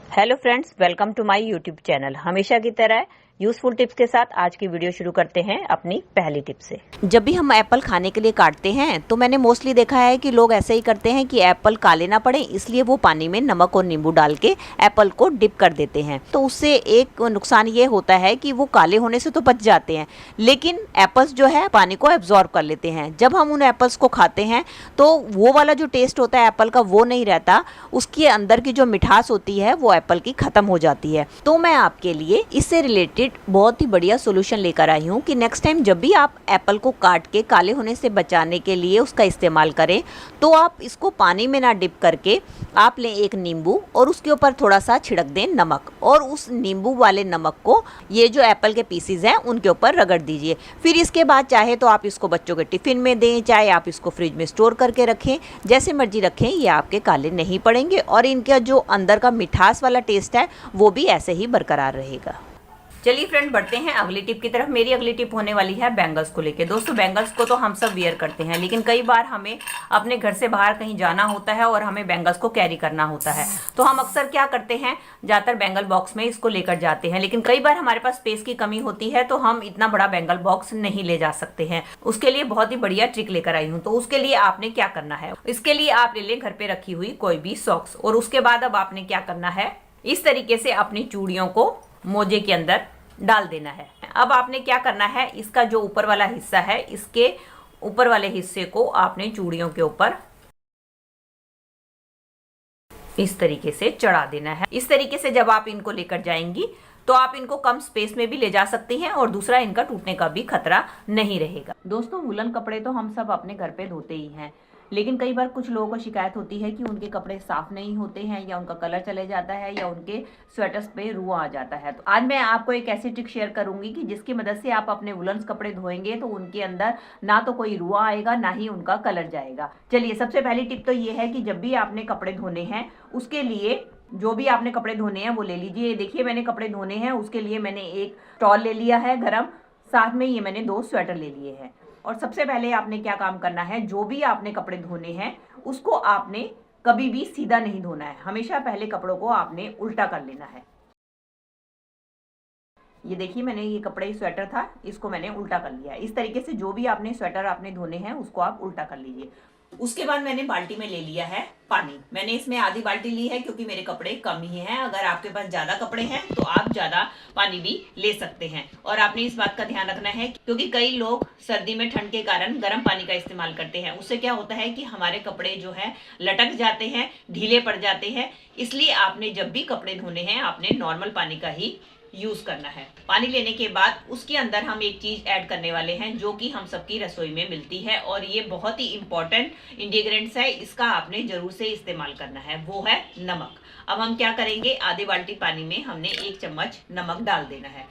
Hello friends, welcome to my YouTube channel. हमेशा की तरह यूजफुल टिप्स के साथ आज की वीडियो शुरू करते हैं अपनी पहली टिप से। जब भी हम एप्पल खाने के लिए काटते हैं तो मैंने मोस्टली देखा है कि लोग ऐसे ही करते हैं कि एप्पल काले ना पड़े इसलिए वो पानी में नमक और नींबू डाल के एप्पल को डिप कर देते हैं। तो उससे एक नुकसान ये होता है कि वो काले होने से तो बच जाते हैं, लेकिन एप्पल्स जो है पानी को एब्जॉर्ब कर लेते हैं। जब हम उन एप्पल्स को खाते हैं तो वो वाला जो टेस्ट होता है एप्पल का वो नहीं रहता, उसके अंदर की जो मिठास होती है वो एप्पल की खत्म हो जाती है। तो मैं आपके लिए इससे रिलेटेड बहुत ही बढ़िया सोल्यूशन लेकर आई हूँ कि नेक्स्ट टाइम जब भी आप एप्पल को काट के काले होने से बचाने के लिए उसका इस्तेमाल करें तो आप इसको पानी में ना डिप करके आप लें एक नींबू और उसके ऊपर थोड़ा सा छिड़क दें नमक, और उस नींबू वाले नमक को ये जो एप्पल के पीसीज हैं उनके ऊपर रगड़ दीजिए। फिर इसके बाद चाहे तो आप इसको बच्चों के टिफिन में दें, चाहे आप इसको फ्रिज में स्टोर करके रखें, जैसे मर्जी रखें, ये आपके काले नहीं पड़ेंगे और इनका जो अंदर का मिठास वाला टेस्ट है वो भी ऐसे ही बरकरार रहेगा। चलिए फ्रेंड, बढ़ते हैं अगली टिप की तरफ। मेरी अगली टिप होने वाली है बैंगल्स को लेके। दोस्तों, बैंगल्स को तो हम सब वियर करते हैं, लेकिन कई बार हमें अपने घर से बाहर कहीं जाना होता है और हमें बैंगल्स को कैरी करना होता है। तो हम अक्सर क्या करते हैं, ज़्यादातर बैंगल बॉक्स में इसको लेकर जाते हैं, लेकिन कई बार हमारे पास स्पेस की कमी होती है तो हम इतना बड़ा बैंगल बॉक्स नहीं ले जा सकते हैं। उसके लिए बहुत ही बढ़िया ट्रिक लेकर आई हूँ। तो उसके लिए आपने क्या करना है, इसके लिए आप ले लें घर पे रखी हुई कोई भी सॉक्स, और उसके बाद अब आपने क्या करना है, इस तरीके से अपनी चूड़ियों को मोजे के अंदर डाल देना है। अब आपने क्या करना है, इसका जो ऊपर वाला हिस्सा है, इसके ऊपर वाले हिस्से को आपने चूड़ियों के ऊपर इस तरीके से चढ़ा देना है। इस तरीके से जब आप इनको लेकर जाएंगी तो आप इनको कम स्पेस में भी ले जा सकती हैं और दूसरा इनका टूटने का भी खतरा नहीं रहेगा। दोस्तों, वुलन कपड़े तो हम सब अपने घर पे धोते ही हैं, लेकिन कई बार कुछ लोगों को शिकायत होती है कि उनके कपड़े साफ नहीं होते हैं, या उनका कलर चले जाता है, या उनके स्वेटर्स पे रुआ आ जाता है। तो आज मैं आपको एक ऐसी ट्रिक शेयर करूंगी कि जिसकी मदद से आप अपने वुलन्स कपड़े धोएंगे तो उनके अंदर ना तो कोई रुआ आएगा, ना ही उनका कलर जाएगा। चलिए, सबसे पहली टिप तो ये है कि जब भी आपने कपड़े धोने हैं उसके लिए जो भी आपने कपड़े धोने हैं वो ले लीजिए। देखिए, मैंने कपड़े धोने हैं, उसके लिए मैंने एक टॉल ले लिया है गरम, साथ में ये मैंने 2 स्वेटर ले लिए हैं। और सबसे पहले आपने क्या काम करना है, जो भी आपने कपड़े धोने हैं उसको आपने कभी भी सीधा नहीं धोना है, हमेशा पहले कपड़ों को आपने उल्टा कर लेना है। ये देखिए, मैंने ये कपड़े स्वेटर था, इसको मैंने उल्टा कर लिया है। इस तरीके से जो भी आपने स्वेटर आपने धोने हैं उसको आप उल्टा कर लीजिए। उसके बाद मैंने बाल्टी में ले लिया है पानी। मैंने इसमें आधी बाल्टी ली है क्योंकि मेरे कपड़े कम ही हैं। अगर आपके पास ज्यादा कपड़े हैं तो आप ज्यादा पानी भी ले सकते हैं। और आपने इस बात का ध्यान रखना है क्योंकि कई लोग सर्दी में ठंड के कारण गर्म पानी का इस्तेमाल करते हैं। उससे क्या होता है कि हमारे कपड़े जो है लटक जाते हैं, ढीले पड़ जाते हैं। इसलिए आपने जब भी कपड़े धोने हैं आपने नॉर्मल पानी का ही यूज करना है। पानी लेने के बाद उसके अंदर हम एक चीज ऐड करने वाले हैं जो कि हम सबकी रसोई में मिलती है, और ये बहुत ही इंपॉर्टेंट इंग्रेडिएंट्स है, इसका आपने जरूर से इस्तेमाल करना है, वो है नमक। अब हम क्या करेंगे, आधे बाल्टी पानी में हमने 1 चम्मच नमक डाल देना है।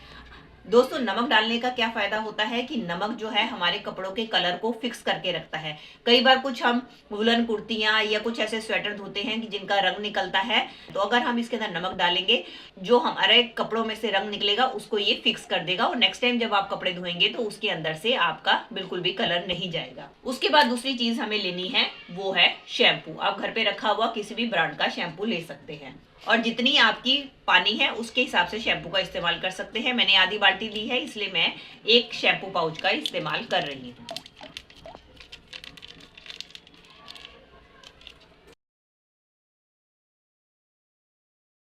दोस्तों, नमक डालने का क्या फायदा होता है कि नमक जो है हमारे कपड़ों के कलर को फिक्स करके रखता है। कई बार कुछ हम वुलन कुर्तियां या कुछ ऐसे स्वेटर धोते हैं कि जिनका रंग निकलता है, तो अगर हम इसके अंदर नमक डालेंगे जो हमारे कपड़ों में से रंग निकलेगा उसको ये फिक्स कर देगा, और नेक्स्ट टाइम जब आप कपड़े धोएंगे तो उसके अंदर से आपका बिल्कुल भी कलर नहीं जाएगा। उसके बाद दूसरी चीज हमें लेनी है वो है शैम्पू। आप घर पे रखा हुआ किसी भी ब्रांड का शैम्पू ले सकते हैं, और जितनी आपकी पानी है उसके हिसाब से शैम्पू का इस्तेमाल कर सकते हैं। मैंने आधी बाल्टी ली है इसलिए मैं 1 शैम्पू पाउच का इस्तेमाल कर रही हूँ।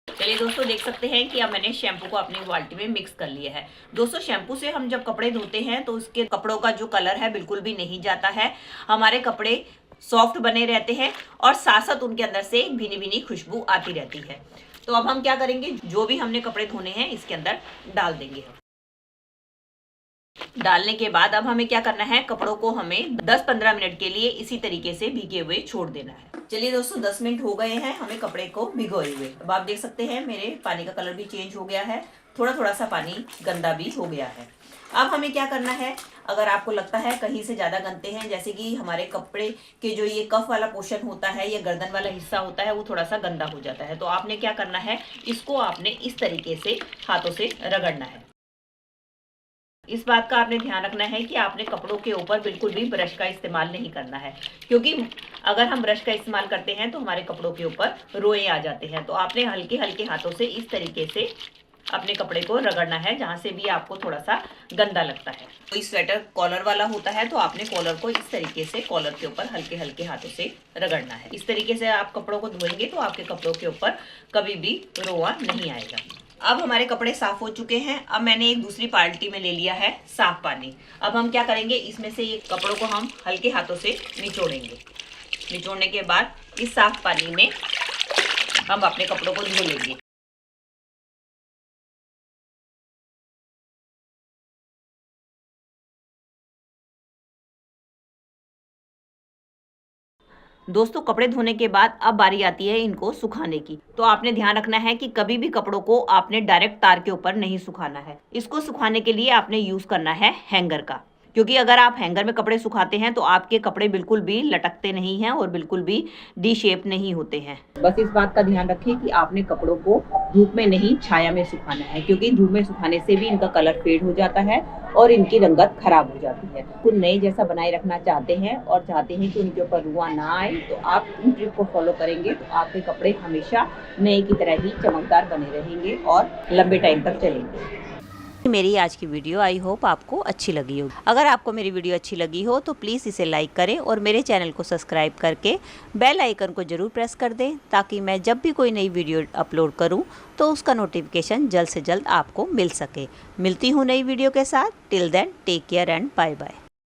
चलिए दोस्तों, देख सकते हैं कि अब मैंने शैम्पू को अपनी बाल्टी में मिक्स कर लिया है। दोस्तों, शैम्पू से हम जब कपड़े धोते हैं तो उसके कपड़ों का जो कलर है बिल्कुल भी नहीं जाता है, हमारे कपड़े सॉफ्ट बने रहते हैं और साथ साथ उनके अंदर से एक भीनी भीनी खुशबू आती रहती है। तो अब हम क्या करेंगे, जो भी हमने कपड़े धोने हैं इसके अंदर डाल देंगे। डालने के बाद अब हमें क्या करना है, कपड़ों को हमें 10-15 मिनट के लिए इसी तरीके से भीगे हुए छोड़ देना है। चलिए दोस्तों, 10 मिनट हो गए हैं हमें कपड़े को भिगोए हुए। अब आप देख सकते हैं मेरे पानी का कलर भी चेंज हो गया है, थोड़ा थोड़ा सा पानी गंदा भी हो गया है। अब हमें क्या करना है, अगर आपको लगता है कहीं से ज्यादा गंदे हैं, जैसे कि हमारे कपड़े के जो ये कफ वाला पोर्शन होता है या गर्दन वाला हिस्सा होता है वो थोड़ा सा गंदा हो जाता है, तो आपने क्या करना है, इसको आपने इस तरीके से हाथों से रगड़ना है। इस बात का आपने ध्यान रखना है कि आपने कपड़ों के ऊपर बिल्कुल भी ब्रश का इस्तेमाल नहीं करना है, क्योंकि अगर हम ब्रश का इस्तेमाल करते हैं तो हमारे कपड़ों के ऊपर रोए आ जाते हैं। तो आपने हल्के हल्के हाथों से इस तरीके से अपने कपड़े को रगड़ना है जहां से भी आपको थोड़ा सा गंदा लगता है। कोई स्वेटर कॉलर वाला होता है तो आपने कॉलर को इस तरीके से कॉलर के ऊपर हल्के हल्के हाथों से रगड़ना है। इस तरीके से आप कपड़ों को धोएंगे तो आपके कपड़ों के ऊपर कभी भी रोआ नहीं आएगा। अब हमारे कपड़े साफ हो चुके हैं। अब मैंने एक दूसरी बाल्टी में ले लिया है साफ पानी। अब हम क्या करेंगे, इसमें से ये कपड़ों को हम हल्के हाथों से निचोड़ेंगे। निचोड़ने के बाद इस साफ पानी में हम अपने कपड़ों को धो लेंगे। दोस्तों, कपड़े धोने के बाद अब बारी आती है इनको सुखाने की। तो आपने ध्यान रखना है कि कभी भी कपड़ों को आपने डायरेक्ट तार के ऊपर नहीं सुखाना है। इसको सुखाने के लिए आपने यूज करना है हैंगर का, क्योंकि अगर आप हैंगर में कपड़े सुखाते हैं तो आपके कपड़े बिल्कुल भी लटकते नहीं हैं और बिल्कुल भी डी शेप नहीं होते हैं। बस इस बात का ध्यान रखें कि आपने कपड़ों को धूप में नहीं छाया में सुखाना है, क्योंकि धूप में सुखाने से भी इनका कलर फेड हो जाता है और इनकी रंगत खराब हो जाती है। कुछ नए जैसा बनाए रखना चाहते हैं और चाहते हैं कि उनके ऊपर रुआ ना आए, तो आप इन ट्रिक को फॉलो करेंगे तो आपके कपड़े हमेशा नए की तरह ही चमकदार बने रहेंगे और लंबे टाइम तक चलेंगे। मेरी आज की वीडियो आई होप आपको अच्छी लगी हो। अगर आपको मेरी वीडियो अच्छी लगी हो तो प्लीज़ इसे लाइक करें और मेरे चैनल को सब्सक्राइब करके बेल आइकन को ज़रूर प्रेस कर दें, ताकि मैं जब भी कोई नई वीडियो अपलोड करूं तो उसका नोटिफिकेशन जल्द से जल्द आपको मिल सके। मिलती हूं नई वीडियो के साथ। Till then take care and bye bye.